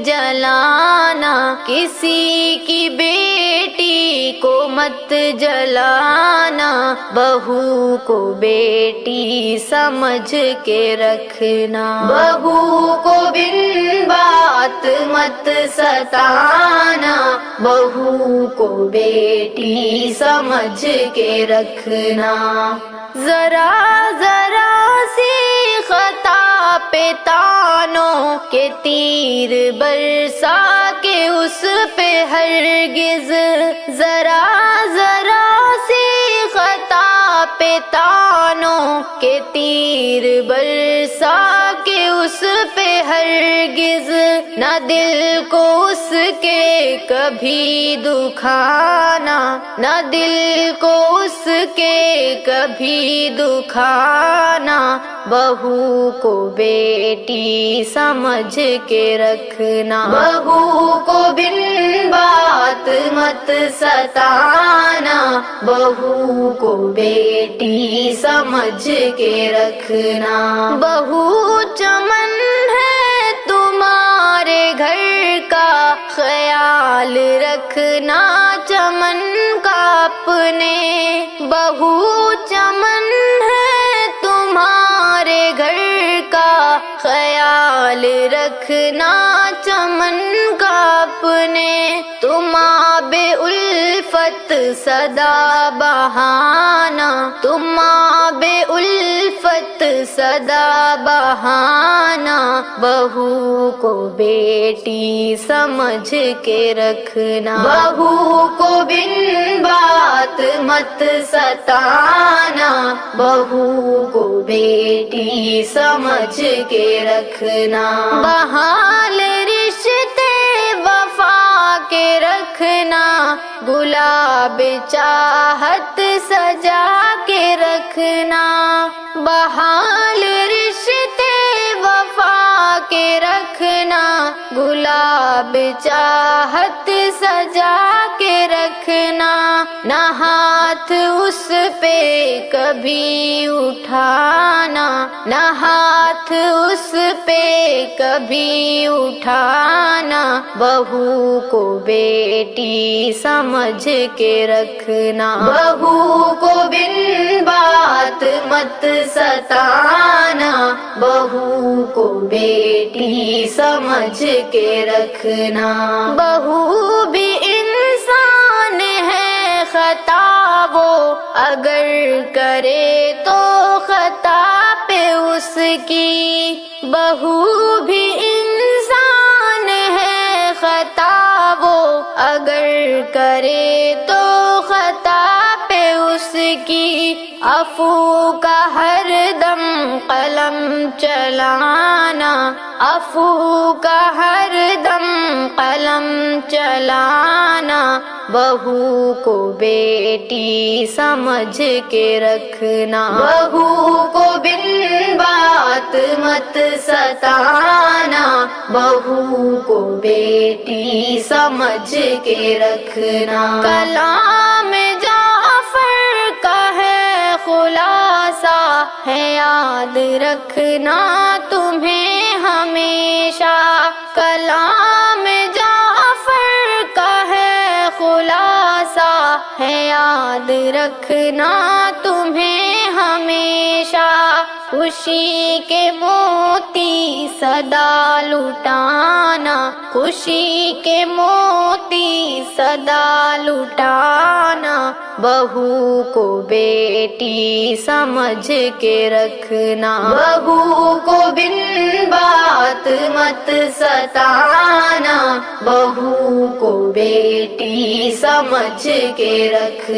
جلانا، کسی کی بیٹی کو مت جلانا، بہو کو بیٹی سمجھ کے رکھنا، بہو کو بن بات مت ستانا، بہو کو بیٹی سمجھ کے رکھنا، ذرا ذرا سی خطا پہ تانوں کے تیر برسا کے اس پہ ہرگز، ذرا ذرا سی خطا پہ تانوں کے تیر برسا کے اس پہ ہرگز، نہ دل کو اس کے کبھی دکھانا، نہ دل کو اس کے کبھی دکھانا، بہو کو بیٹی سمجھ کے رکھنا، بہو کو بن بات مت ستانا، بہو کو بیٹی سمجھ کے رکھنا، بہو چمن ہے تمہارے گھر کا خیال رکھنا، چمن کا اپنے، بہو چمن ہے تمہارے گھر کا خیال رکھنا، چمن کا اپنے، تم آب الفت سدا بہانا، تم آب الفت سدا بہانا، بہو کو بیٹی سمجھ کے رکھنا، بہو کو بن بات مت ستانا، بہو کو بیٹی سمجھ کے رکھنا، بحال رشتے وفا کے رکھنا، گلاب چاہت سجا کے رکھنا، بحال رشتے وفا کے رکھنا، گلاب چاہت سجا کے رکھنا، نہ ہاتھ اس پہ کبھی اٹھانا، نہ ہاتھ اس پہ کبھی اٹھانا، بہو کو بیٹی سمجھ کے رکھنا، بہو کو بن بات مت ستانا، بہو کو بیٹی سمجھ کے رکھنا، بہو بھی انسان ہے، خطا وہ اگر کرے تو خطا پہ اس کی، بہو بھی انسان ہے، خطا وہ اگر کرے تو خطا پہ اس کی، عفو کا ہر دم قلم چلانا، عفو کا ہر دم قلم چلانا، بہو کو بیٹی سمجھ کے رکھنا، بہو کو بن بات مت ستانا، بہو کو بیٹی سمجھ کے رکھنا، کلام جعفر کا ہے خلاصہ ہے یاد رکھنا تمہیں ہمیشہ، کلام جعفر کا ہے خلاصہ ہے یاد رکھنا تمہیں ہمیشہ، خوشی کے موتی صدا لٹانا، خوشی کے موتی صدا لٹانا، بہو کو بیٹی سمجھ کے رکھنا، بہو کو بن بات مت ستانا، بہو کو بیٹی سمجھ کے رکھنا۔